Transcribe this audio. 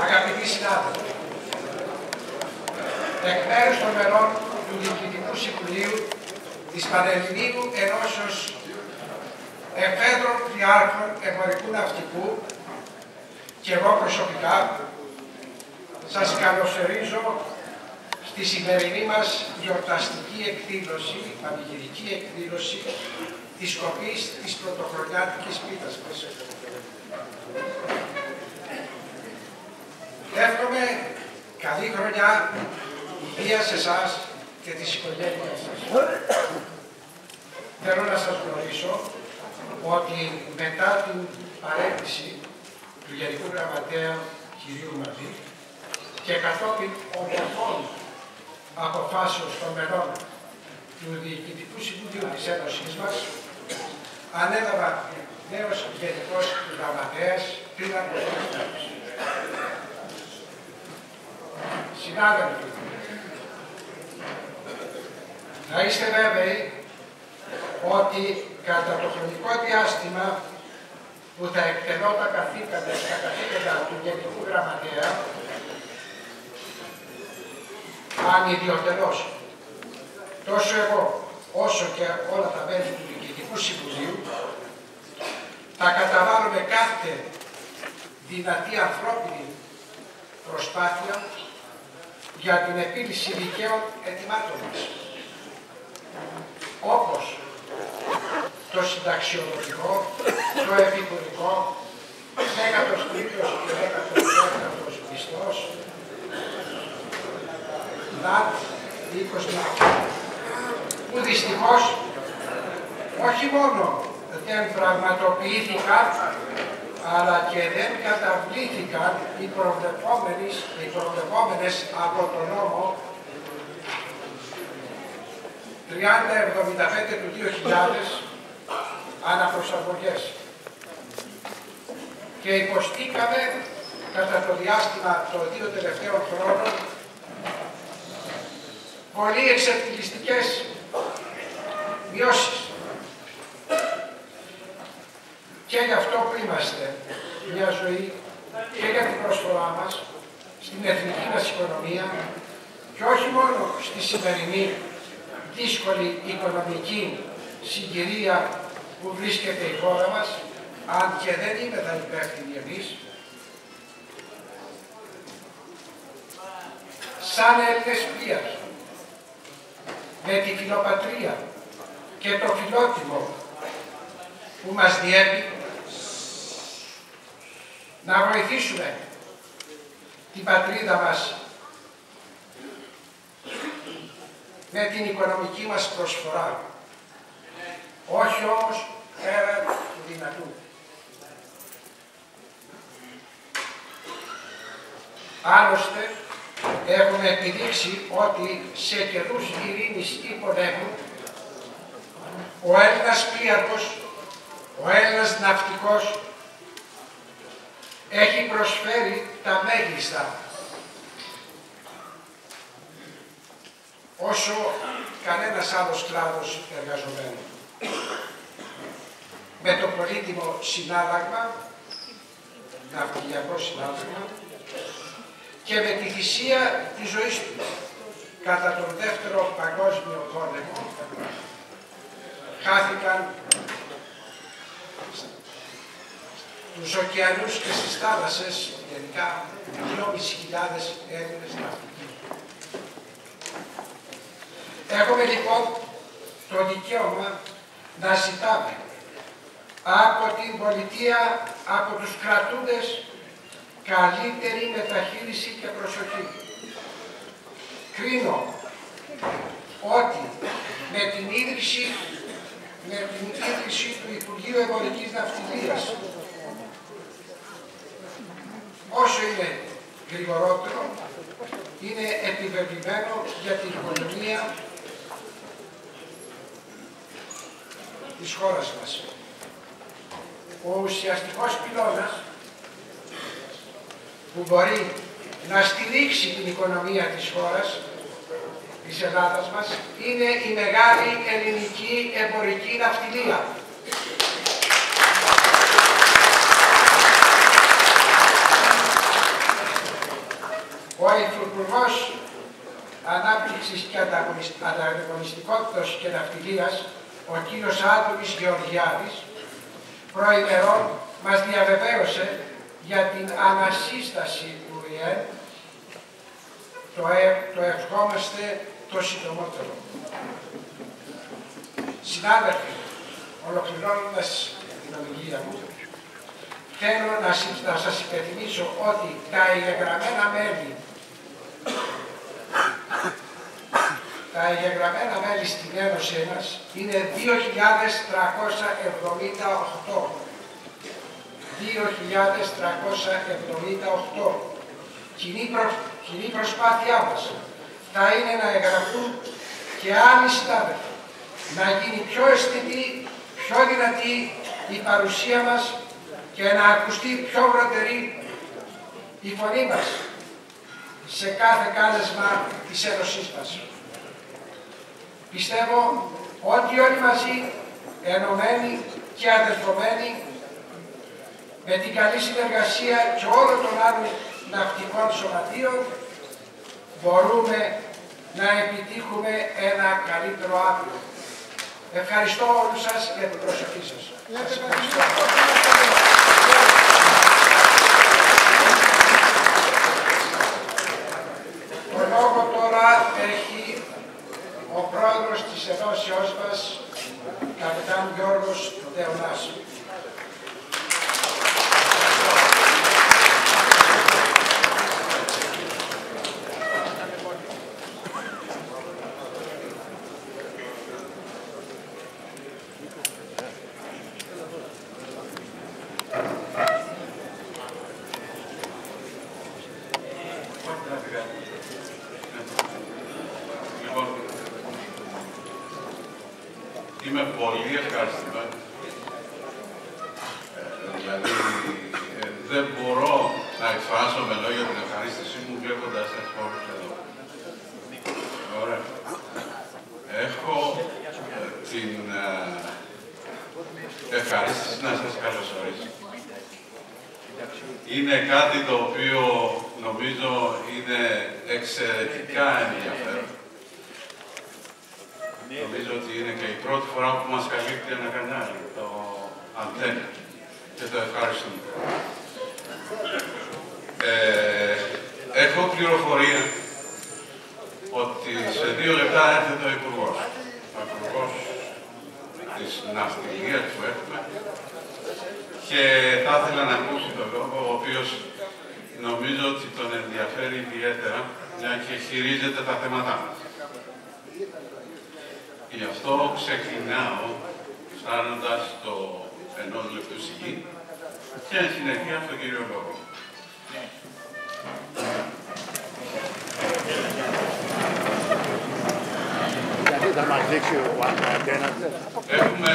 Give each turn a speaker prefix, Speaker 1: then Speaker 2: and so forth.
Speaker 1: Αγαπητοί συνάδελφοι, εκ μέρους των μελών του Διοικητικού Συμβουλίου της Πανελληνίου Ενώσεως Εφέδρων Διάρχων Εμπορικού Ναυτικού και εγώ προσωπικά σας καλωσορίζω στη σημερινή μας γιορταστική εκδήλωση, πανηγυρική εκδήλωση της κοπής της πρωτοχρονιάτικης πίτας μας. Εύχομαι καλή χρονιά, υγεία σε εσάς και τις οικογένειες σας. Θέλω να σας γνωρίσω ότι μετά την παρέτηση του Γενικού Γραμματέα κ. Μαρτή και κατόπιν ομοφών αποφάσεως των μελών του Διοικητικού Συμβουλίου της Ένωσης μας, ανέλαβα νέος Γενικός Γραμματέας πριν από 2 μέρες. Συνάδελφοι, να είστε βέβαιοι ότι κατά το χρονικό διάστημα που θα εκτελώ τα καθήκοντα του Γενικού Γραμματέα, ανιδιοτελώς, τόσο εγώ όσο και όλα τα μέλη του Διοικητικού Συμβουλίου, θα καταβάλουμε κάθε δυνατή ανθρώπινη προσπάθεια για την επίλυση δικαίων αιτημάτων μας, όπως το συνταξιοδοτικό, το επικουρικό, 13ος και 14ος μισθός, ΝΑΤ 20, που δυστυχώς όχι μόνο δεν πραγματοποιήθηκαν, αλλά και δεν καταβλήθηκαν οι προβλεπόμενες από τον νόμο 3075 του 2000 αναπροσαρμογές. Και υποστήκαμε κατά το διάστημα των 2 τελευταίων χρόνων πολύ εξευτελιστικές μειώσεις. Και γι' αυτό που είμαστε μια ζωή και για την προσφορά μας στην εθνική μας οικονομία και όχι μόνο στη σημερινή δύσκολη οικονομική συγκυρία που βρίσκεται η χώρα μας, αν και δεν είμαι τα υπεύθυνοι εμείς, σαν Έλληνες πλοίας, με τη φιλοπατρία και το φιλότιμο που μας διέπει, να βοηθήσουμε την πατρίδα μας με την οικονομική μας προσφορά, όχι όμως πέρα του δυνατού. Άλλωστε, έχουμε επιδείξει ότι σε καιρούς ειρήνης ή πολέμου, ο Έλληνας πλοίαρχος, ο Έλληνας ναυτικός έχει προσφέρει τα μέγιστα όσο κανένας άλλος κλάδος εργαζομένου. Με το πολύτιμο συνάλλαγμα, ναυτιλιακό συνάλλαγμα, και με τη θυσία της ζωής του κατά τον Δεύτερο Παγκόσμιο Πόλεμο χάθηκαν στους ωκεανούς και στις θάλασσες γενικά 2.500 Έλληνες ναυτικοί. Έχουμε λοιπόν το δικαίωμα να ζητάμε από την πολιτεία, από τους κρατούντες, καλύτερη μεταχείριση και προσοχή. Κρίνω ότι με την ίδρυση του Υπουργείου Εμπορικής Ναυτιλίας, όσο είναι γρηγορότερο, είναι επιβεβλημένο για την οικονομία της χώρας μας. Ο ουσιαστικός πυλώνας που μπορεί να στηρίξει την οικονομία της χώρας, της Ελλάδας μας, είναι η μεγάλη ελληνική εμπορική ναυτιλία. Υπουργός Ανάπτυξης και Ανταγωνιστικότητας και Ναυτιλίας, ο κύριος Άντωνης Γεωργιάδης, προημερών μας διαβεβαίωσε για την ανασύσταση του ΙΕΝ. Το ευχόμαστε το συντομότερο. Συνάδελφοι, ολοκληρώνοντας την ομιλία μου, θέλω να σας υπενθυμίσω ότι τα εγγεγραμμένα μέλη στην Ένωση μας είναι 2.378. 2.378. Κοινή προσπάθειά μας θα είναι να εγγραφούν και άλλοι συνάδελφοι, να γίνει πιο αισθητή, πιο δυνατή η παρουσία μας και να ακουστεί πιο βροντερή η φωνή μας σε κάθε κάλεσμα της Ένωσής μας. Πιστεύω ότι όλοι μαζί, ενωμένοι και αδελφωμένοι, με την καλή συνεργασία και όλων των άλλων ναυτικών σωματείων, μπορούμε να επιτύχουμε ένα καλύτερο αύριο. Ευχαριστώ όλους σας για την προσοχή σας. Σας ευχαριστώ. Το λόγο τώρα έχει ο πρόεδρος της ενώσεώς μας, καπετάν Γιώργος Δεωνάς.
Speaker 2: Είμαι πολύ ευχαριστημένος. Δηλαδή, δεν μπορώ να εκφράσω με λόγια την ευχαρίστησή μου βλέποντας τις χώρες εδώ. Ωραία. Έχω την ευχαρίστηση να σας καλωσορίσω. Είναι κάτι το οποίο νομίζω είναι εξαιρετικά ενδιαφέρον. Νομίζω ότι είναι και η πρώτη φορά που μας καλύπτει ένα κανάλι, το Αντένα, και το ευχαριστούμε. Έχω πληροφορία ότι σε 2 λεπτά έρχεται ο Υπουργός. Ο Υπουργός της Ναυτιλίας που έχουμε, και θα ήθελα να ακούσει τον λόγο, ο οποίος νομίζω ότι τον ενδιαφέρει ιδιαίτερα, μια και χειρίζεται τα θέματά μας. Γι' αυτό ξεκινάω φτάνοντας το 1 λεπτού σιγή και εν συνεχεία στον κύριο λόγο.
Speaker 3: Γιατί θα μας δείξει ο Αντένας.
Speaker 2: Έχουμε